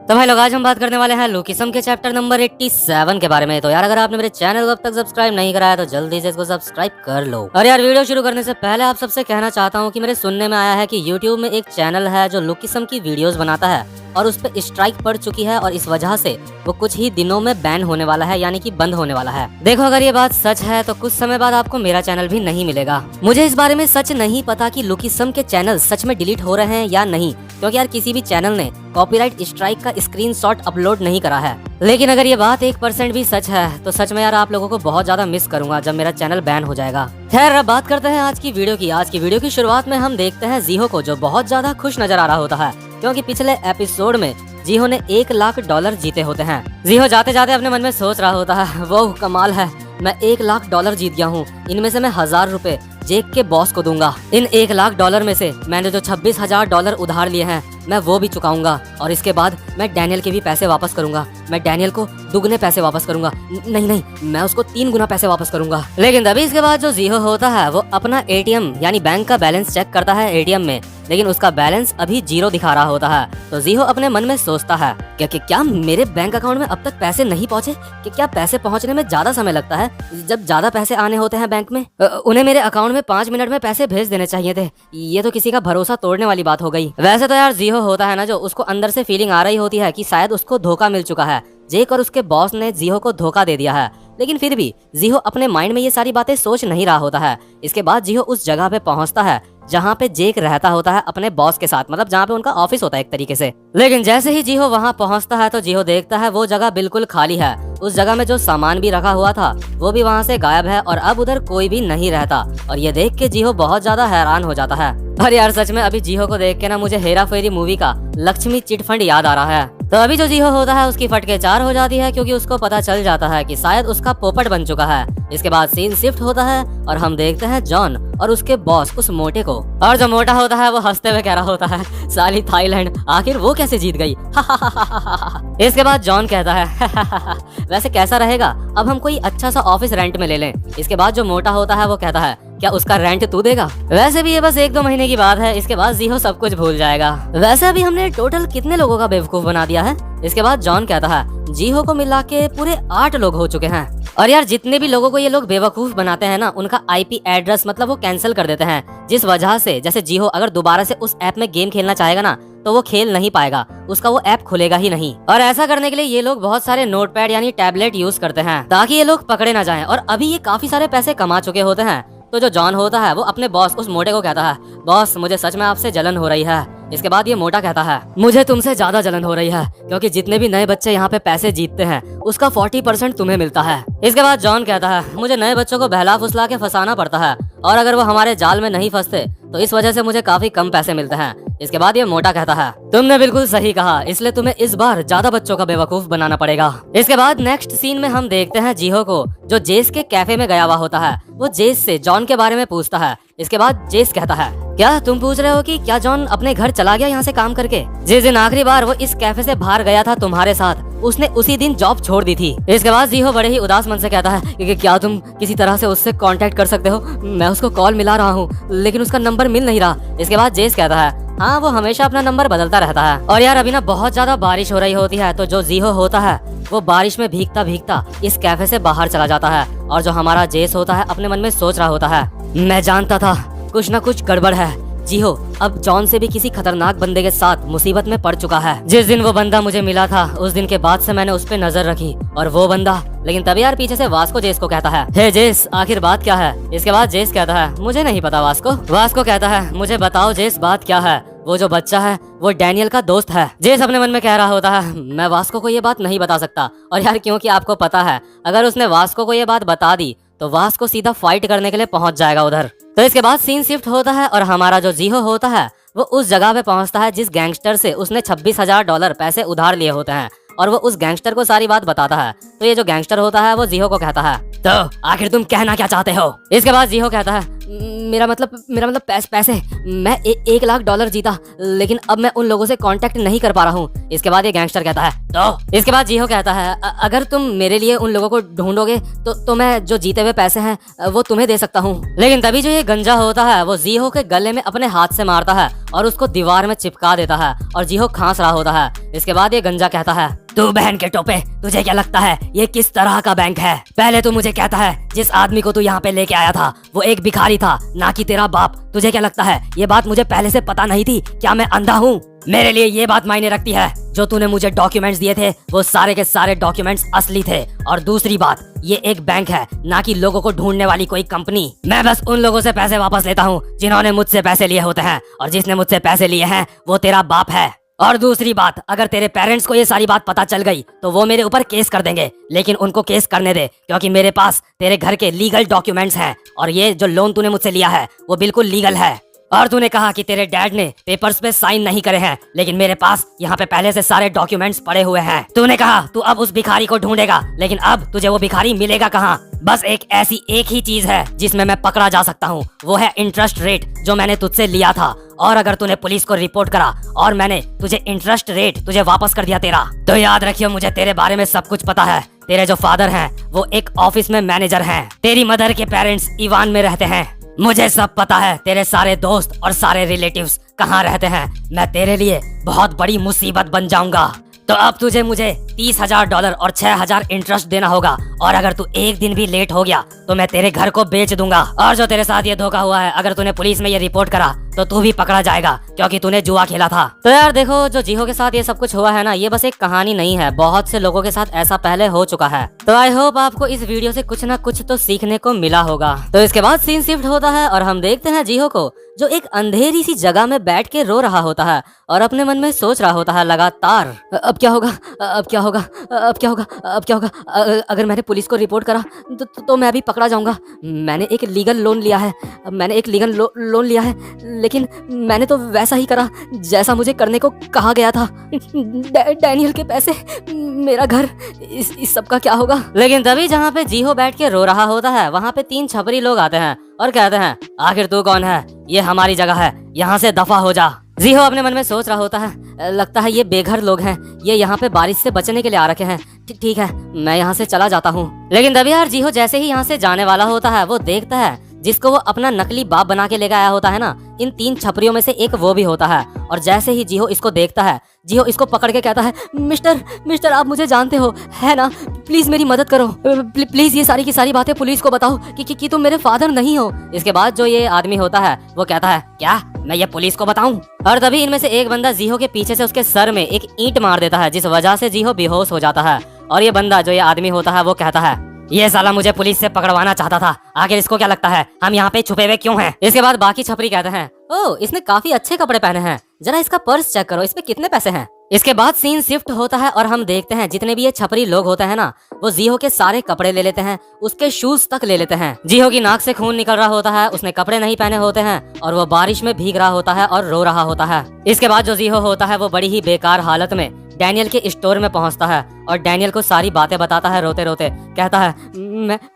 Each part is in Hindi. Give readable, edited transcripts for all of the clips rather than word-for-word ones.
तो भाई लोग आज हम बात करने वाले हैं लुकिसम के चैप्टर नंबर 87 के बारे में। तो यार अगर आपने मेरे चैनल को अब तक सब्सक्राइब नहीं कराया तो जल्दी से इसको सब्सक्राइब कर लो। और यार वीडियो शुरू करने से पहले आप सबसे कहना चाहता हूँ कि मेरे सुनने में आया है कि YouTube में एक चैनल है जो लुकिसम की वीडियोस बनाता है और उस पर स्ट्राइक पड़ चुकी है और इस वजह से वो कुछ ही दिनों में बैन होने वाला है, यानी कि बंद होने वाला है। देखो अगर ये बात सच है तो कुछ समय बाद आपको मेरा चैनल भी नहीं मिलेगा। मुझे इस बारे में सच नहीं पता कि लुकिसम के चैनल सच में डिलीट हो रहे हैं या नहीं, क्योंकि यार किसी भी चैनल ने कॉपीराइट स्ट्राइक का स्क्रीनशॉट अपलोड नहीं करा है। लेकिन अगर ये बात 1% भी सच है तो सच में यार आप लोगों को बहुत ज्यादा मिस करूंगा जब मेरा चैनल बैन हो जाएगा। खैर अब बात करते हैं आज की वीडियो की। आज की वीडियो की शुरुआत में हम देखते हैं जीहो को, जो बहुत ज्यादा खुश नजर आ रहा होता है क्योंकि पिछले एपिसोड में जीहो ने $1 लाख जीते होते हैं। जीहो जाते जाते अपने मन में सोच रहा होता है, वो कमाल है, मैं $1 लाख जीत गया हूँ। इनमें से मैं $1000 जेक के बॉस को दूंगा। इन $1 लाख में से मैंने जो $26,000 उधार लिए हैं मैं वो भी चुकाऊंगा और इसके बाद मैं डैनियल के भी पैसे वापस करूंगा। मैं डैनियल को दुगने पैसे वापस करूंगा, नहीं मैं उसको 3 गुना पैसे वापस करूंगा। लेकिन तभी इसके बाद जो जीहो होता है वो अपना एटीएम यानी बैंक का बैलेंस चेक करता है एटीएम में, लेकिन उसका बैलेंस अभी 0 दिखा रहा होता है। तो जीहो अपने मन में सोचता है क्या मेरे बैंक अकाउंट में अब तक पैसे नहीं पहुँचे? क्या पैसे पहुँचने में ज्यादा समय लगता है? जब ज्यादा पैसे आने होते हैं बैंक में उन्हें मेरे अकाउंट में 5 मिनट में पैसे भेज देने चाहिए थे। ये तो किसी का भरोसा तोड़ने वाली बात हो गई। वैसे तो यार जीहो होता है ना, जो उसको अंदर से फीलिंग आ रही होती है कि शायद उसको धोखा मिल चुका है। जेक और उसके बॉस ने जीहो को धोखा दे दिया है, लेकिन फिर भी जीहो अपने माइंड में ये सारी बातें सोच नहीं रहा होता है। इसके बाद जीहो उस जगह पे पहुंचता है जहाँ पे जेक रहता होता है अपने बॉस के साथ, मतलब जहाँ पे उनका ऑफिस होता है एक तरीके से। लेकिन जैसे ही जीहो वहाँ पहुँचता है तो जीहो देखता है वो जगह बिल्कुल खाली है। उस जगह में जो सामान भी रखा हुआ था वो भी वहाँ से गायब है और अब उधर कोई भी नहीं रहता। और ये देख के जीहो बहुत ज्यादा हैरान हो जाता है। और यार सच में अभी जीहो को देख के ना मुझे हेरा फेरी मूवी का लक्ष्मी चिटफंड याद आ रहा है। तो अभी जो जीहो होता है उसकी फटके 4 हो जाती है क्योंकि उसको पता चल जाता है कि शायद उसका पोपट बन चुका है। इसके बाद सीन शिफ्ट होता है और हम देखते हैं जॉन और उसके बॉस उस मोटे को। और जो मोटा होता है वो हंसते हुए कह रहा होता है, साली थाईलैंड आखिर वो कैसे जीत गई। इसके बाद जॉन कहता है वैसे कैसा रहेगा अब हम कोई अच्छा सा ऑफिस रेंट में ले लें। इसके बाद जो मोटा होता है वो कहता है, क्या उसका रेंट तू देगा? वैसे भी ये बस 1-2 महीने की बात है, इसके बाद जीहो सब कुछ भूल जाएगा। वैसे अभी हमने टोटल कितने लोगों का बेवकूफ बना दिया है? इसके बाद जॉन कहता है जीहो को मिला के पूरे 8 लोग हो चुके हैं। और यार जितने भी लोगों को ये लोग बेवकूफ बनाते हैं ना, उनका IP एड्रेस मतलब वो कैंसिल कर देते हैं, जिस वजह से जैसे जीहो अगर दोबारा से उस ऐप में गेम खेलना चाहेगा ना तो वो खेल नहीं पाएगा, उसका वो ऐप खुलेगा ही नहीं। और ऐसा करने के लिए ये लोग बहुत सारे नोटपैड यानी टैबलेट यूज करते हैं ताकि ये लोग पकड़े ना जाएं। और अभी ये काफी सारे पैसे कमा चुके होते हैं। तो जो जॉन होता है वो अपने बॉस उस मोटे को कहता है, बॉस मुझे सच में आपसे जलन हो रही है। इसके बाद ये मोटा कहता है, मुझे तुमसे ज्यादा जलन हो रही है क्योंकि जितने भी नए बच्चे यहाँ पे पैसे जीतते हैं उसका 40% तुम्हें मिलता है। इसके बाद जॉन कहता है, मुझे नए बच्चों को बहला फुसला के फंसाना पड़ता है और अगर वो हमारे जाल में नहीं फंसते तो इस वजह से मुझे काफी कम पैसे मिलते हैं। इसके बाद ये मोटा कहता है, तुमने बिल्कुल सही कहा, इसलिए तुम्हें इस बार ज्यादा बच्चों का बेवकूफ बनाना पड़ेगा। इसके बाद नेक्स्ट सीन में हम देखते हैं जीहो को, जो जेस के कैफे में गया हुआ होता है। वो जेस से जॉन के बारे में पूछता है। इसके बाद जेस कहता है, क्या तुम पूछ रहे हो कि क्या जॉन अपने घर चला गया यहाँ से काम करके? जिस दिन आखिरी बार वो इस कैफे से बाहर गया था तुम्हारे साथ, उसने उसी दिन जॉब छोड़ दी थी। इसके बाद जीहो बड़े ही उदास मन से कहता है कि क्या तुम किसी तरह से उससे कांटेक्ट कर सकते हो? मैं उसको कॉल मिला रहा हूँ लेकिन उसका नंबर मिल नहीं रहा। इसके बाद जेस कहता है, हाँ वो हमेशा अपना नंबर बदलता रहता है। और यार अभी ना बहुत ज्यादा बारिश हो रही होती है, तो जो जीहो होता है वो बारिश में भीगता भीगता इस कैफे से बाहर चला जाता है। और जो हमारा जेस होता है अपने मन में सोच रहा होता है, मैं जानता था कुछ न कुछ गड़बड़ है। जीहो अब जॉन से भी किसी खतरनाक बंदे के साथ मुसीबत में पड़ चुका है। जिस दिन वो बंदा मुझे मिला था उस दिन के बाद से मैंने उस पे नजर रखी और वो बंदा। लेकिन तभी यार पीछे से वास्को जेस को कहता है, हे जेस आखिर बात क्या है? इसके बाद जेस कहता है, मुझे नहीं पता वास्को। वास्को कहता है, मुझे बताओ जेस बात क्या है? वो जो बच्चा है वो डैनियल का दोस्त है। जेस अपने मन में कह रहा होता है, मैं वास्को को ये बात नहीं बता सकता। और यार क्योंकि आपको पता है अगर उसने वास्को को ये बात बता दी तो वास्को सीधा फाइट करने के लिए पहुंच जाएगा उधर। तो इसके बाद सीन शिफ्ट होता है और हमारा जो जीहो होता है वो उस जगह पे पहुंचता है जिस गैंगस्टर से उसने $26,000 पैसे उधार लिए होते हैं। और वो उस गैंगस्टर को सारी बात बताता है। तो ये जो गैंगस्टर होता है वो जीहो को कहता है, तो आखिर तुम कहना क्या चाहते हो? इसके बाद जीहो कहता है, मेरा मतलब पैसे। मैं 1 लाख डॉलर जीता, लेकिन अब मैं उन लोगों से कांटेक्ट नहीं कर पा रहा हूँ। इसके बाद ये गैंगस्टर कहता है तो इसके बाद जीहो कहता है अगर तुम मेरे लिए उन लोगों को ढूंढोगे तो मैं जो जीते हुए पैसे हैं वो तुम्हें दे सकता हूँ। लेकिन तभी जो ये गंजा होता है वो जीहो के गले में अपने हाथ से मारता है और उसको दीवार में चिपका देता है और जीहो खांस रहा होता है। इसके बाद ये गंजा कहता है तू बहन के टोपे, तुझे क्या लगता है ये किस तरह का बैंक है? पहले तू मुझे कहता है जिस आदमी को तू यहाँ पे लेके आया था वो एक भिखारी था, ना कि तेरा बाप। तुझे क्या लगता है ये बात मुझे पहले से पता नहीं थी? क्या मैं अंधा हूँ? मेरे लिए ये बात मायने रखती है, जो तूने मुझे डॉक्यूमेंट्स दिए थे वो सारे के सारे डॉक्यूमेंट्स असली थे। और दूसरी बात, ये एक बैंक है, ना कि लोगों को ढूंढने वाली कोई कंपनी। मैं बस उन लोगों से पैसे वापस लेता हूँ जिन्होंने मुझसे पैसे लिए होते हैं, और जिसने मुझसे पैसे लिए हैं वो तेरा बाप है। और दूसरी बात, अगर तेरे पेरेंट्स को ये सारी बात पता चल गई तो वो मेरे ऊपर केस कर देंगे, लेकिन उनको केस करने दे, क्योंकि मेरे पास तेरे घर के लीगल डॉक्यूमेंट्स हैं और ये जो लोन तूने मुझसे लिया है वो बिल्कुल लीगल है। और तूने कहा कि तेरे डैड ने पेपर्स पे साइन नहीं करे हैं, लेकिन मेरे पास यहाँ पे पहले से सारे डॉक्यूमेंट्स पड़े हुए हैं। तूने कहा तू अब उस भिखारी को ढूंढेगा, लेकिन अब तुझे वो भिखारी मिलेगा कहाँ? बस एक ही चीज है जिसमें मैं पकड़ा जा सकता हूँ, वो है इंटरेस्ट रेट जो मैंने तुझसे लिया था। और अगर तूने पुलिस को रिपोर्ट करा और मैंने तुझे इंटरेस्ट रेट तुझे वापस कर दिया तेरा, तो याद रखियो मुझे तेरे बारे में सब कुछ पता है। तेरे जो फादर हैं वो एक ऑफिस में मैनेजर हैं, तेरी मदर के पेरेंट्स ईवान में रहते हैं। मुझे सब पता है तेरे सारे दोस्त और सारे रिलेटिव्स कहाँ रहते हैं। मैं तेरे लिए बहुत बड़ी मुसीबत बन जाऊंगा। तो अब तुझे मुझे $30,000 और 6,000 इंटरेस्ट देना होगा, और अगर तू एक दिन भी लेट हो गया तो मैं तेरे घर को बेच दूंगा। और जो तेरे साथ ये धोखा हुआ है, अगर तूने पुलिस में ये रिपोर्ट करा तो तू भी पकड़ा जाएगा, क्योंकि तूने जुआ खेला था। तो यार देखो, जो जीहो के साथ ये सब कुछ हुआ है ना, ये बस एक कहानी नहीं है, बहुत से लोगों के साथ ऐसा पहले हो चुका है। तो आई होप आपको इस वीडियो से कुछ ना कुछ तो सीखने को मिला होगा। तो इसके बाद सीन शिफ्ट होता है और हम देखते हैं जीहो को, जो एक अंधेरी सी जगह में बैठ के रो रहा होता है और अपने मन में सोच रहा होता है लगातार, अब क्या होगा, अब क्या होगा, अब क्या होगा, अब क्या होगा? अगर मैंने पुलिस को रिपोर्ट करा तो मैं भी पकड़ा जाऊंगा। मैंने एक लीगल लोन लिया है, लोन लिया है, लेकिन मैंने तो वैसा ही करा जैसा मुझे करने को कहा गया था। डैनियल के पैसे, मेरा घर, इस सब का क्या होगा? लेकिन तभी जहाँ पे जीहो बैठ के रो रहा होता है, वहाँ पे 3 छपरी लोग आते हैं और कहते हैं आखिर तू कौन है? ये हमारी जगह है, यहाँ से दफा हो जा। जीहो अपने मन में सोच रहा होता है, लगता है ये बेघर लोग हैं, ये यहाँ पे बारिश से बचने के लिए आ रखे हैं। ठीक है, मैं यहाँ से चला जाता हूँ। लेकिन तभी यार जीहो जैसे ही यहाँ से जाने वाला होता है, वो देखता है जिसको वो अपना नकली बाप बना के लेकर आया होता है ना, इन 3 छपरियों में से एक वो भी होता है। और जैसे ही जीहो इसको देखता है, जीहो इसको पकड़ के कहता है, मिस्टर आप मुझे जानते हो है ना, प्लीज मेरी मदद करो, प्लीज ये सारी की सारी बातें पुलिस को बताओ कि तुम मेरे फादर नहीं हो। इसके बाद जो ये आदमी होता है वो कहता है, क्या मैं ये पुलिस को बताऊं? और तभी इनमें से एक बंदा जीहो के पीछे से उसके सर में एक ईंट मार देता है, जिस वजह से जीहो बेहोश हो जाता है। और ये बंदा जो ये आदमी होता है वो कहता है, ये साला मुझे पुलिस से पकड़वाना चाहता था, आखिर इसको क्या लगता है हम यहाँ पे छुपे हुए क्यों हैं? इसके बाद बाकी छपरी कहते हैं, ओह इसने काफी अच्छे कपड़े पहने हैं, जरा इसका पर्स चेक करो, इसमें कितने पैसे हैं? इसके बाद सीन शिफ्ट होता है और हम देखते हैं जितने भी ये छपरी लोग होते हैं ना, वो जीहो के सारे कपड़े ले लेते हैं, उसके शूज तक ले लेते हैं। जीहो की नाक से खून निकल रहा होता है, उसने कपड़े नहीं पहने होते हैं और वो बारिश में भीग रहा होता है और रो रहा होता है। इसके बाद जो जीहो होता है वो बड़ी ही बेकार हालत में डैनियल के स्टोर में पहुंचता है और डैनियल को सारी बातें बताता है रोते रोते। कहता है,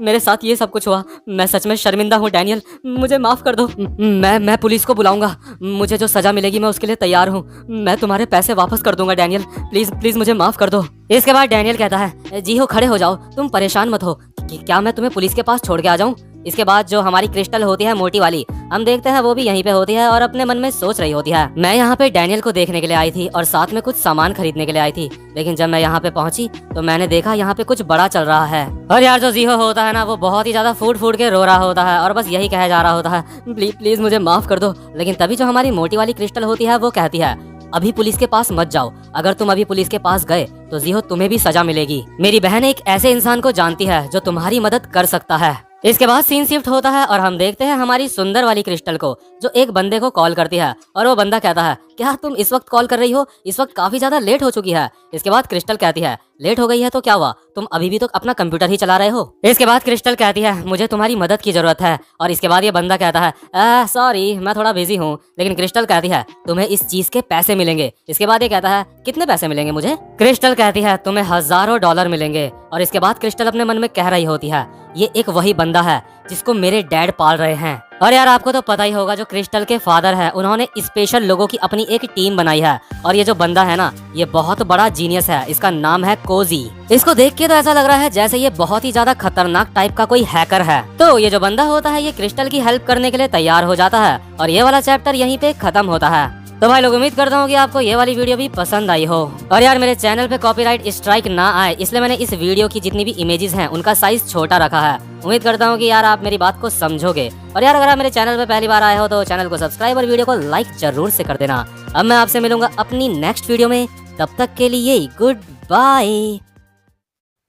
मेरे साथ ये सब कुछ हुआ, मैं सच में शर्मिंदा हूँ डैनियल, मुझे माफ कर दो। मैं पुलिस को बुलाऊंगा, मुझे जो सजा मिलेगी मैं उसके लिए तैयार हूँ। मैं तुम्हारे पैसे वापस कर दूंगा डैनियल, प्लीज मुझे माफ कर दो। इसके बाद डैनियल कहता है, जीहो खड़े हो जाओ, तुम परेशान मत हो, क्या मैं तुम्हें पुलिस के पास छोड़ के आ जाऊँ? इसके बाद जो हमारी क्रिस्टल होती है मोटी वाली, हम देखते हैं वो भी यहीं पे होती है और अपने मन में सोच रही होती है, मैं यहाँ पे डैनियल को देखने के लिए आई थी और साथ में कुछ सामान खरीदने के लिए आई थी, लेकिन जब मैं यहाँ पे पहुंची तो मैंने देखा यहाँ पे कुछ बड़ा चल रहा है। और यार जो जीहो होता है ना, वो बहुत ही ज्यादा फूट के रो रहा होता है और बस यही कहा जा रहा होता है, प्लीज मुझे माफ कर दो। लेकिन तभी जो हमारी मोटी वाली क्रिस्टल होती है वो कहती है, अभी पुलिस के पास मत जाओ, अगर तुम अभी पुलिस के पास गए तो जीहो तुम्हें भी सजा मिलेगी। मेरी बहन एक ऐसे इंसान को जानती है जो तुम्हारी मदद कर सकता है। इसके बाद सीन शिफ्ट होता है और हम देखते हैं हमारी सुंदर वाली क्रिस्टल को, जो एक बंदे को कॉल करती है और वो बंदा कहता है, क्या तुम इस वक्त कॉल कर रही हो? इस वक्त काफी ज्यादा लेट हो चुकी है। इसके बाद क्रिस्टल कहती है, लेट हो गई है तो क्या हुआ, तुम अभी भी तो अपना कंप्यूटर ही चला रहे हो। इसके बाद क्रिस्टल कहती है, मुझे तुम्हारी मदद की जरूरत है। और इसके बाद ये बंदा कहता है, सॉरी मैं थोड़ा बिजी हूँ। लेकिन क्रिस्टल कहती है, तुम्हें इस चीज के पैसे मिलेंगे। इसके बाद ये कहता है, कितने पैसे मिलेंगे मुझे? क्रिस्टल कहती है, तुम्हें हजारों डॉलर मिलेंगे। और इसके बाद क्रिस्टल अपने मन में कह रही होती है, ये एक वही बंदा है जिसको मेरे डैड पाल रहे हैं। और यार आपको तो पता ही होगा, जो क्रिस्टल के फादर है उन्होंने स्पेशल लोगों की अपनी एक टीम बनाई है। और ये जो बंदा है ना, ये बहुत बड़ा जीनियस है। इसका नाम है कोजी। इसको देख के तो ऐसा लग रहा है जैसे ये बहुत ही ज्यादा खतरनाक टाइप का कोई हैकर है। तो ये जो बंदा होता है ये क्रिस्टल की हेल्प करने के लिए तैयार हो जाता है और ये वाला चैप्टर यहीं पे खत्म होता है। तो भाई लोग, उम्मीद करता हूँ कि आपको ये वाली वीडियो भी पसंद आई हो। और यार मेरे चैनल पे कॉपीराइट स्ट्राइक ना आए इसलिए मैंने इस वीडियो की जितनी भी इमेजेस हैं उनका साइज छोटा रखा है। उम्मीद करता हूँ कि यार आप मेरी बात को समझोगे। और यार अगर आप मेरे चैनल पे पहली बार आए हो तो चैनल को सब्सक्राइब और वीडियो को लाइक जरूर से कर देना। अब मैं आपसे मिलूंगा अपनी नेक्स्ट वीडियो में, तब तक के लिए गुड बाय।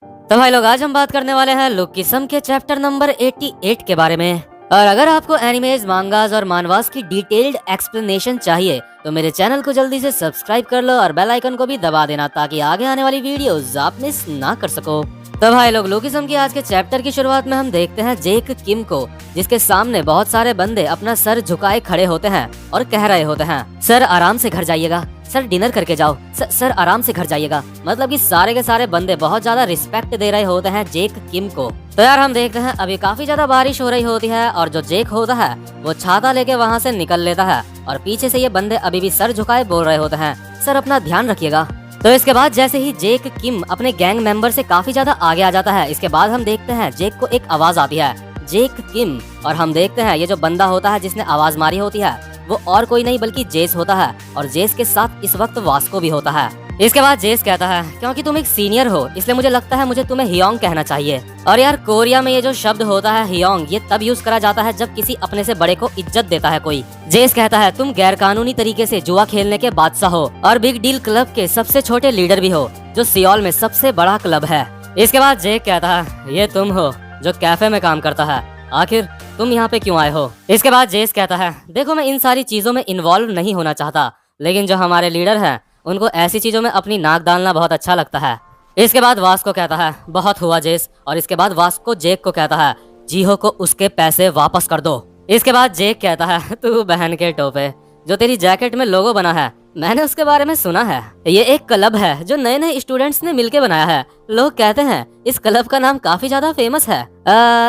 तो भाई लोग, आज हम बात करने वाले हैं लुकिसम के चैप्टर नंबर 88 के बारे में। और अगर आपको एनिमेज, मांगास और मानवास की डिटेल्ड एक्सप्लेनेशन चाहिए तो मेरे चैनल को जल्दी से सब्सक्राइब कर लो और बेल आइकन को भी दबा देना ताकि आगे आने वाली वीडियोस आप मिस ना कर सको। तो भाई लोग, लुकिसम की आज के चैप्टर की शुरुआत में हम देखते हैं जेक किम को, जिसके सामने बहुत सारे बंदे अपना सर झुकाए खड़े होते हैं और कह रहे होते हैं, सर आराम से घर जाइएगा, सर डिनर करके जाओ, सर आराम से घर जाइएगा। मतलब कि सारे के सारे बंदे बहुत ज्यादा रिस्पेक्ट दे रहे होते हैं जेक किम को। तो यार हम देखते हैं अभी काफी ज्यादा बारिश हो रही होती है और जो जेक होता है वो छाता लेके वहाँ से निकल लेता है और पीछे से ये बंदे अभी भी सर झुकाए बोल रहे होते हैं, सर अपना ध्यान रखिएगा। तो इसके बाद जैसे ही जेक किम अपने गैंग मेंबर से काफी ज्यादा आगे आ जाता है, इसके बाद हम देखते हैं जेक को एक आवाज आती है, जेक किम। और हम देखते हैं ये जो बंदा होता है जिसने आवाज मारी होती है वो और कोई नहीं बल्कि जेस होता है और जेस के साथ इस वक्त वास्को भी होता है। इसके बाद जेस कहता है, क्योंकि तुम एक सीनियर हो इसलिए मुझे लगता है मुझे तुम्हें हियोंग कहना चाहिए। और यार कोरिया में ये जो शब्द होता है हियोंग, ये तब यूज करा जाता है जब किसी अपने से बड़े को इज्जत देता है कोई। जेस कहता है, तुम गैर कानूनी तरीके से जुआ खेलने के बादशाह हो और बिग डील क्लब के सबसे छोटे लीडर भी हो, जो सियोल में सबसे बड़ा क्लब है। इसके बाद जेक कहता है, ये तुम हो जो कैफे में काम करता है, आखिर तुम यहाँ पे क्यों आए हो? इसके बाद जेस कहता है, देखो मैं इन सारी चीजों में इन्वॉल्व नहीं होना चाहता, लेकिन जो हमारे लीडर हैं उनको ऐसी चीजों में अपनी नाक डालना बहुत अच्छा लगता है। इसके बाद वास्को कहता है, बहुत हुआ जेस। और इसके बाद वास्को जेक को कहता है, जीहो को उसके पैसे वापस कर दो। इसके बाद जेक कहता है, तू बहन के टोपे, जो तेरी जैकेट में लोगो बना है मैंने उसके बारे में सुना है। ये एक क्लब है जो नए नए स्टूडेंट्स ने मिलके बनाया है। लोग कहते हैं इस क्लब का नाम काफी ज्यादा फेमस है।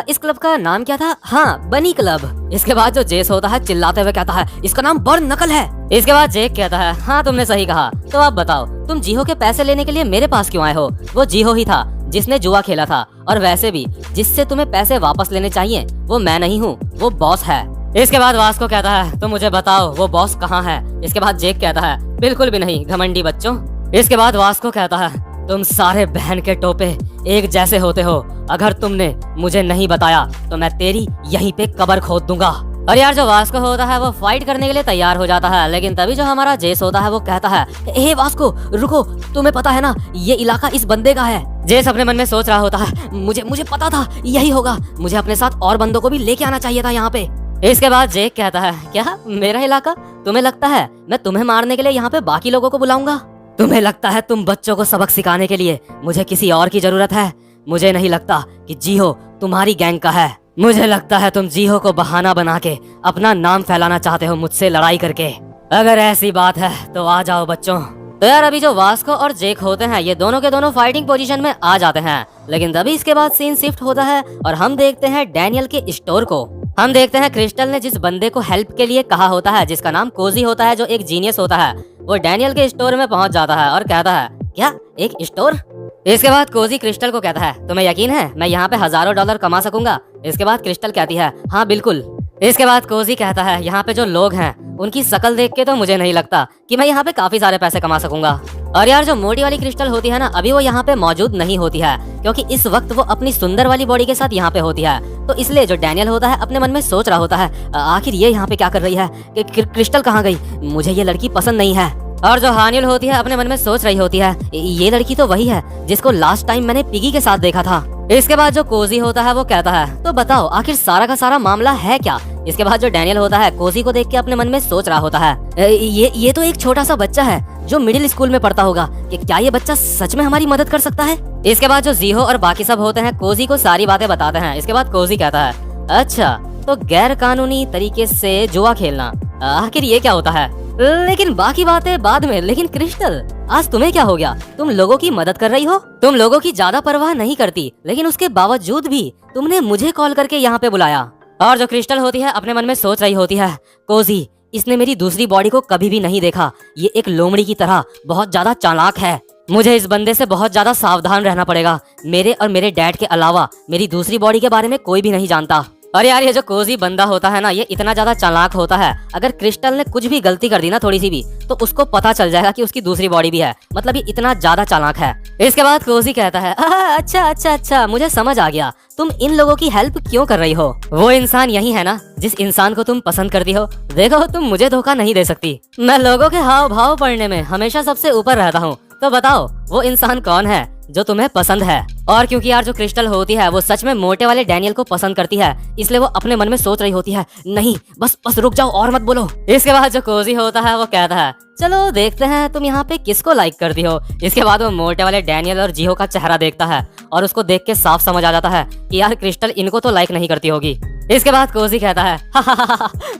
इस क्लब का नाम क्या था? हाँ, बनी क्लब। इसके बाद जो जेस होता है चिल्लाते हुए कहता है, इसका नाम बर्न नकल है। इसके बाद जेक कहता है, हाँ तुमने सही कहा। तो आप बताओ, तुम जीहो के पैसे लेने के लिए मेरे पास क्यों आए हो? वो जीहो ही था जिसने जुआ खेला था, और वैसे भी जिससे तुम्हें पैसे वापस लेने चाहिए वो मैं नहीं हूँ, वो बॉस है। इसके बाद वास्को कहता है, तो मुझे बताओ वो बॉस कहाँ है? इसके बाद जेक कहता है, बिल्कुल भी नहीं घमंडी बच्चों। इसके बाद वास्को कहता है, तुम सारे बहन के टोपे एक जैसे होते हो, अगर तुमने मुझे नहीं बताया तो मैं तेरी यहीं पे कब्र खोद दूंगा। और यार जो वास्को होता है वो फाइट करने के लिए तैयार हो जाता है, लेकिन तभी जो हमारा जेस होता है वो कहता है, हे वास्को रुको, तुम्हें पता है ना ये इलाका इस बंदे का है। जेस अपने मन में सोच रहा होता है, मुझे पता था यही होगा, मुझे अपने साथ और बंदों को भी लेके आना चाहिए था यहाँ पे। इसके बाद जेक कहता है, क्या मेरा इलाका? तुम्हें लगता है मैं तुम्हें मारने के लिए यहाँ पे बाकी लोगों को बुलाऊंगा? तुम्हें लगता है तुम बच्चों को सबक सिखाने के लिए मुझे किसी और की जरूरत है? मुझे नहीं लगता कि जीहो तुम्हारी गैंग का है। मुझे लगता है तुम जीहो को बहाना बना के अपना नाम फैलाना चाहते हो मुझसे लड़ाई करके। अगर ऐसी बात है तो आ जाओ बच्चों। तो यार अभी जो वास्को और जेक होते हैं ये दोनों के दोनों फाइटिंग पोजीशन में आ जाते हैं, लेकिन तभी इसके बाद सीन शिफ्ट होता है और हम देखते हैं डैनियल के स्टोर को। हम देखते हैं क्रिस्टल ने जिस बंदे को हेल्प के लिए कहा होता है, जिसका नाम कोजी होता है, जो एक जीनियस होता है, वो डैनियल के स्टोर में पहुंच जाता है और कहता है, क्या एक स्टोर? इसके बाद कोजी क्रिस्टल को कहता है, तुम्हें यकीन है मैं यहाँ पे हजारों डॉलर कमा सकूंगा? इसके बाद क्रिस्टल कहती है, हाँ बिल्कुल। इसके बाद कोजी कहता है, यहाँ पे जो लोग हैं उनकी शक्ल देख के तो मुझे नहीं लगता कि मैं यहाँ पे काफी सारे पैसे कमा सकूंगा। और यार जो मोटी वाली क्रिस्टल होती है ना, अभी वो यहाँ पे मौजूद नहीं होती है, क्योंकि इस वक्त वो अपनी सुंदर वाली बॉडी के साथ यहाँ पे होती है। तो इसलिए जो डैनियल होता है अपने मन में सोच रहा होता है, आखिर ये यहाँ पे क्या कर रही है, कि क्रिस्टल कहाँ गई? मुझे ये लड़की पसंद नहीं है। और जो हानिल होती है अपने मन में सोच रही होती है, ये लड़की तो वही है जिसको लास्ट टाइम मैंने पिगी के साथ देखा था। इसके बाद जो कोजी होता है वो कहता है, तो बताओ आखिर सारा का सारा मामला है क्या? इसके बाद जो डैनियल होता है कोजी को देख के अपने मन में सोच रहा होता है, ये तो एक छोटा सा बच्चा है जो मिडिल स्कूल में पढ़ता होगा, कि क्या ये बच्चा सच में हमारी मदद कर सकता है? इसके बाद जो जीहो और बाकी सब होते हैं कोजी को सारी बातें बताते हैं। इसके बाद कोजी कहता है, अच्छा तो गैर कानूनी तरीके से जुआ खेलना, आखिर ये क्या होता है? लेकिन बाकी बातें बाद में। लेकिन क्रिस्टल आज तुम्हें क्या हो गया? तुम लोगों की मदद कर रही हो, तुम लोगों की ज्यादा परवाह नहीं करती, लेकिन उसके बावजूद भी तुमने मुझे कॉल करके यहाँ पे बुलाया। और जो क्रिस्टल होती है अपने मन में सोच रही होती है, कोजी इसने मेरी दूसरी बॉडी को कभी भी नहीं देखा, ये एक लोमड़ी की तरह बहुत ज्यादा चालाक है, मुझे इस बंदे से बहुत ज्यादा सावधान रहना पड़ेगा। मेरे और मेरे डैड के अलावा मेरी दूसरी बॉडी के बारे में कोई भी नहीं जानता। अरे यार ये जो कोजी बंदा होता है ना, ये इतना ज्यादा चालाक होता है, अगर क्रिस्टल ने कुछ भी गलती कर दी ना थोड़ी सी भी, तो उसको पता चल जाएगा कि उसकी दूसरी बॉडी भी है, मतलब ये इतना ज्यादा चालाक है। इसके बाद कोजी कहता है, अच्छा अच्छा अच्छा मुझे समझ आ गया, तुम इन लोगों की हेल्प क्यों कर रही हो। वो इंसान यही है ना जिस इंसान को तुम पसंद करती हो। देखो तुम मुझे धोखा नहीं दे सकती, मैं लोगों के हाव भाव पढ़ने में हमेशा सबसे ऊपर रहता हूँ। तो बताओ वो इंसान कौन है जो तुम्हें पसंद है। और क्योंकि यार जो क्रिस्टल होती है वो सच में मोटे वाले डैनियल को पसंद करती है, इसलिए वो अपने मन में सोच रही होती है, नहीं बस रुक जाओ और मत बोलो। इसके बाद जो कोजी होता है वो कहता है, चलो देखते हैं तुम यहाँ पे किसको लाइक करती हो। इसके बाद वो मोटे वाले डैनियल और जिहो का चेहरा देखता है और उसको देख के साफ समझ आ जाता है कि यार क्रिस्टल इनको तो लाइक नहीं करती होगी। इसके बाद कोजी कहता है,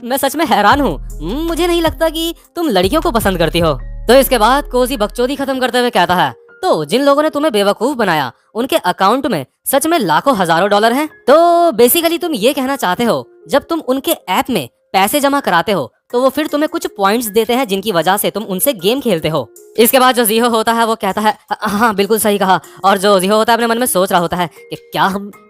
मैं सच में हैरान हूँ, मुझे नहीं लगता कि तुम लड़कियों को पसंद करती हो। तो इसके बाद कोजी बकचोदी खत्म करते हुए कहता है, तो जिन लोगों ने तुम्हें बेवकूफ बनाया उनके अकाउंट में सच में लाखों हजारों डॉलर हैं। तो बेसिकली तुम ये कहना चाहते हो जब तुम उनके ऐप में पैसे जमा कराते हो तो वो फिर तुम्हें कुछ पॉइंट्स देते हैं जिनकी वजह से तुम उनसे गेम खेलते हो। इसके बाद जो जिहो होता है वो कहता है, हाँ बिल्कुल सही कहा। और जो जिहो होता है अपने मन में सोच रहा होता है कि क्या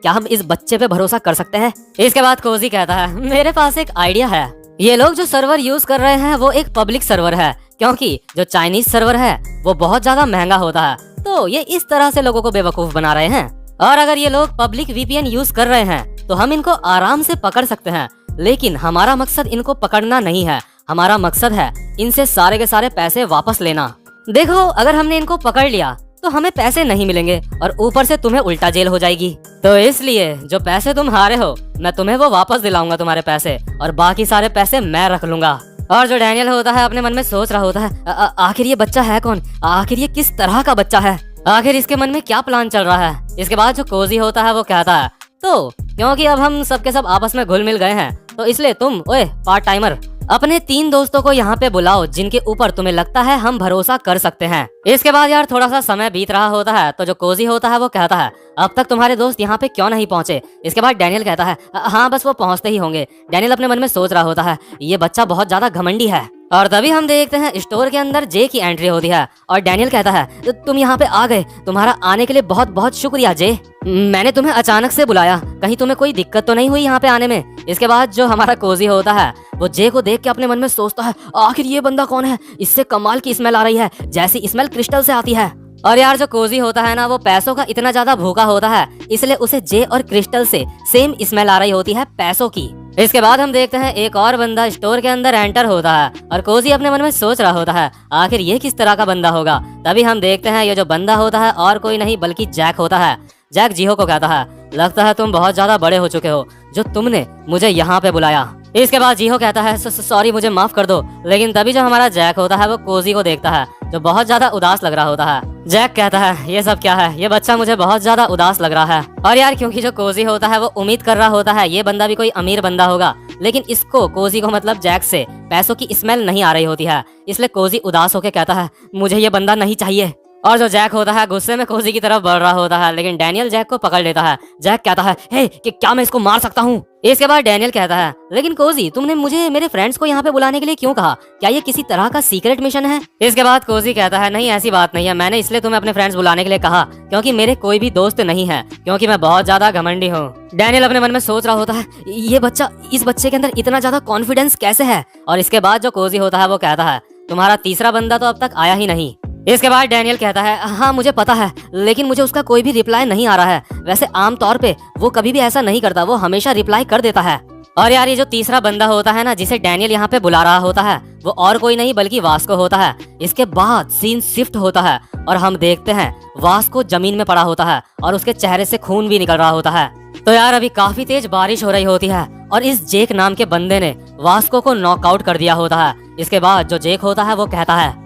हम इस बच्चे पे भरोसा कर सकते हैं। इसके बाद कोजी कहता है, मेरे पास एक आइडिया है, ये लोग जो सर्वर यूज कर रहे हैं वो एक पब्लिक सर्वर है, क्योंकि जो चाइनीज सर्वर है वो बहुत ज्यादा महंगा होता है, तो ये इस तरह से लोगों को बेवकूफ बना रहे हैं। और अगर ये लोग पब्लिक वीपीएन यूज कर रहे हैं तो हम इनको आराम से पकड़ सकते हैं, लेकिन हमारा मकसद इनको पकड़ना नहीं है, हमारा मकसद है इनसे सारे के सारे पैसे वापस लेना। देखो अगर हमने इनको पकड़ लिया तो हमें पैसे नहीं मिलेंगे और ऊपर से तुम्हें उल्टा जेल हो जाएगी, तो इसलिए जो पैसे तुम हारे हो मैं तुम्हें वो वापस दिलाऊंगा तुम्हारे पैसे, और बाकी सारे पैसे मैं रख लूंगा। और जो डैनियल होता है अपने मन में सोच रहा होता है, आखिर ये बच्चा है कौन, आखिर ये किस तरह का बच्चा है, आखिर इसके मन में क्या प्लान चल रहा है। इसके बाद जो कोजी होता है वो कहता है, तो क्योंकि अब हम सबके सब आपस में घुल मिल गए हैं तो इसलिए तुम ओए पार्ट टाइमर अपने 3 दोस्तों को यहाँ पे बुलाओ जिनके ऊपर तुम्हें लगता है हम भरोसा कर सकते हैं। इसके बाद यार थोड़ा सा समय बीत रहा होता है तो जो कोजी होता है वो कहता है, अब तक तुम्हारे दोस्त यहाँ पे क्यों नहीं पहुँचे। इसके बाद डैनियल कहता है, हाँ बस वो पहुँचते ही होंगे। डैनियल अपने मन में सोच रहा होता है, ये बच्चा बहुत ज्यादा घमंडी है। और तभी हम देखते हैं स्टोर के अंदर जे की एंट्री होती है और डैनियल कहता है, तुम यहाँ पे आ गए, तुम्हारा आने के लिए बहुत बहुत शुक्रिया जे, मैंने तुम्हें अचानक से बुलाया, कहीं तुम्हें कोई दिक्कत तो नहीं हुई यहाँ पे आने में। इसके बाद जो हमारा कोजी होता है वो जे को देख के अपने मन में सोचता है, आखिर ये बंदा कौन है, इससे कमाल की स्मेल आ रही है जैसी स्मेल क्रिस्टल से आती है। और यार जो कोजी होता है ना वो पैसों का इतना ज्यादा भूखा होता है, इसलिए उसे जे और क्रिस्टल से सेम स्मेल आ रही होती है पैसों की। इसके बाद हम देखते हैं एक और बंदा स्टोर के अंदर एंटर होता है और कोजी अपने मन में सोच रहा होता है, आखिर ये किस तरह का बंदा होगा। तभी हम देखते हैं ये जो बंदा होता है और कोई नहीं बल्कि जैक होता है। जैक जिहो को कहता है, लगता है तुम बहुत ज्यादा बड़े हो चुके हो जो तुमने मुझे यहाँ पे बुलाया। इसके बाद जिहो कहता है, सॉरी मुझे माफ कर दो। लेकिन तभी जो हमारा जैक होता है वो कोजी को देखता है जो बहुत ज्यादा उदास लग रहा होता है। जैक कहता है, ये सब क्या है, ये बच्चा मुझे बहुत ज्यादा उदास लग रहा है। और यार क्योंकि जो कोजी होता है वो उम्मीद कर रहा होता है ये बंदा भी कोई अमीर बंदा होगा, लेकिन इसको कोजी को मतलब जैक से पैसों की स्मेल नहीं आ रही होती है, इसलिए कोजी उदास होकर कहता है, मुझे ये बंदा नहीं चाहिए। और जो जैक होता है गुस्से में कोजी की तरफ बढ़ रहा होता है, लेकिन डैनियल जैक को पकड़ लेता है। जैक कहता है, हे कि क्या मैं इसको मार सकता हूँ। इसके बाद डैनियल कहता है, लेकिन कोजी तुमने मुझे मेरे फ्रेंड्स को यहाँ पे बुलाने के लिए क्यों कहा, क्या ये किसी तरह का सीक्रेट मिशन है। इसके बाद कोजी कहता है, नहीं ऐसी बात नहीं है, मैंने इसलिए तुम्हें अपने फ्रेंड्स बुलाने के लिए कहा क्योंकि मेरे कोई भी दोस्त नहीं है, क्योंकि मैं बहुत ज्यादा घमंडी हूँ। डैनियल अपने मन में सोच रहा होता है, ये बच्चा, इस बच्चे के अंदर इतना ज्यादा कॉन्फिडेंस कैसे है। और इसके बाद जो कोजी होता है वो कहता है, तुम्हारा तीसरा बंदा तो अब तक आया ही नहीं। इसके बाद डैनियल कहता है, हाँ मुझे पता है, लेकिन मुझे उसका कोई भी रिप्लाई नहीं आ रहा है। वैसे आम तौर पे वो कभी भी ऐसा नहीं करता, वो हमेशा रिप्लाई कर देता है। और यार ये जो तीसरा बंदा होता है ना जिसे डैनियल यहाँ पे बुला रहा होता है वो और कोई नहीं बल्कि वास्को होता है। इसके बाद सीन शिफ्ट होता है और हम देखते हैं वास्को जमीन में पड़ा होता है और उसके चेहरे से खून भी निकल रहा होता है। तो यार अभी काफी तेज बारिश हो रही होती है और इस जेक नाम के बंदे ने वास्को को नॉकआउट कर दिया होता है। इसके बाद जो जेक होता है वो कहता है,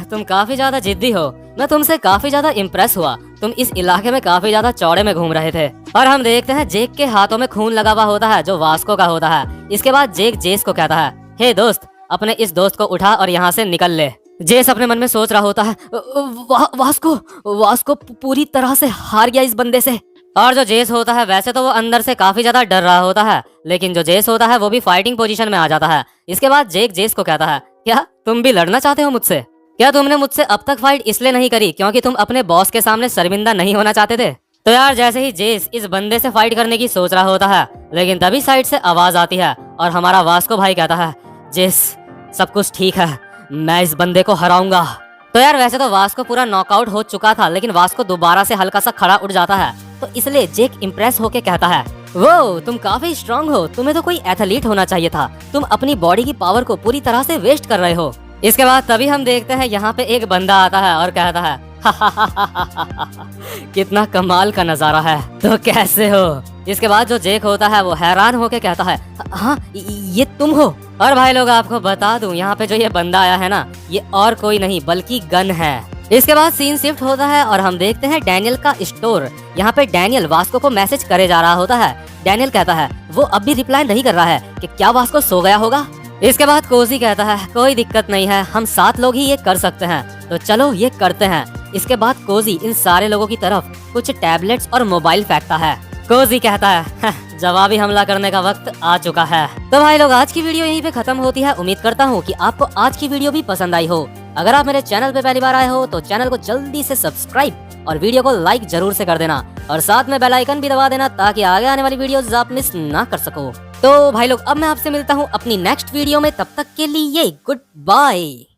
तुम काफी ज्यादा जिद्दी हो, मैं तुमसे काफी ज्यादा इम्प्रेस हुआ, तुम इस इलाके में काफी ज्यादा चौड़े में घूम रहे थे। और हम देखते हैं जेक के हाथों में खून लगा हुआ होता है जो वास्को का होता है। इसके बाद जेक जेस को कहता है, हे दोस्त, अपने इस दोस्त को उठा और यहाँ से निकल ले। जेस अपने मन में सोच रहा होता है, वास्को पूरी तरह से हार गया इस बंदे से। और जो जेस होता है वैसे तो वो अंदर से काफी ज्यादा डर रहा होता है, लेकिन जो जेस होता है वो भी फाइटिंग पोजीशन में आ जाता है। इसके बाद जेक जेस को कहता है, क्या तुम भी लड़ना चाहते हो मुझसे? क्या तुमने मुझसे अब तक फाइट इसलिए नहीं करी क्योंकि तुम अपने बॉस के सामने शर्मिंदा नहीं होना चाहते थे? तो यार जैसे ही जेस इस बंदे से फाइट करने की सोच रहा होता है, लेकिन तभी साइड से आवाज आती है और हमारा वास्को भाई कहता है, जेस सब कुछ ठीक है, मैं इस बंदे को हराऊंगा। तो यार वैसे तो वास्को पूरा नॉकआउट हो चुका था, लेकिन वास्को दोबारा से हल्का सा खड़ा उठ जाता है। तो इसलिए जेक इम्प्रेस होके कहता है, वो तुम काफी स्ट्रांग हो, तुम्हें तो कोई एथलीट होना चाहिए था, तुम अपनी बॉडी की पावर को पूरी तरह से वेस्ट कर रहे हो। इसके बाद तभी हम देखते हैं यहाँ पे एक बंदा आता है और कहता है, कितना कमाल का नजारा है, तो कैसे हो? इसके बाद जो जेक होता है वो हैरान होके कहता है, हाँ ये तुम हो? और भाई लोग आपको बता दूं, यहाँ पे जो ये बंदा आया है ना, ये और कोई नहीं बल्कि गन है। इसके बाद सीन शिफ्ट होता है और हम देखते हैं डैनियल का स्टोर। यहाँ पे डैनियल वास्को को मैसेज करे जा रहा होता है। डैनियल कहता है वो अब भी रिप्लाई नहीं कर रहा है कि क्या वास्को सो गया होगा। इसके बाद कोजी कहता है, कोई दिक्कत नहीं है, हम 7 लोग ही ये कर सकते हैं, तो चलो ये करते हैं। इसके बाद कोजी इन सारे लोगों की तरफ कुछ टैबलेट्स और मोबाइल फेंकता है। कोजी कहता है, जवाबी हमला करने का वक्त आ चुका है। तो भाई लोग आज की वीडियो यहीं पे खत्म होती है। उम्मीद करता हूँ कि आपको आज की वीडियो भी पसंद आई हो। अगर आप मेरे चैनल पे पहली बार आए हो तो चैनल को जल्दी से सब्सक्राइब और वीडियो को लाइक जरूर से कर देना, और साथ में बेल आइकन भी दबा देना ताकि आगे आने वाली वीडियोस आप मिस ना कर सको। तो भाई लोग अब मैं आपसे मिलता हूँ अपनी नेक्स्ट वीडियो में, तब तक के लिए गुड बाय।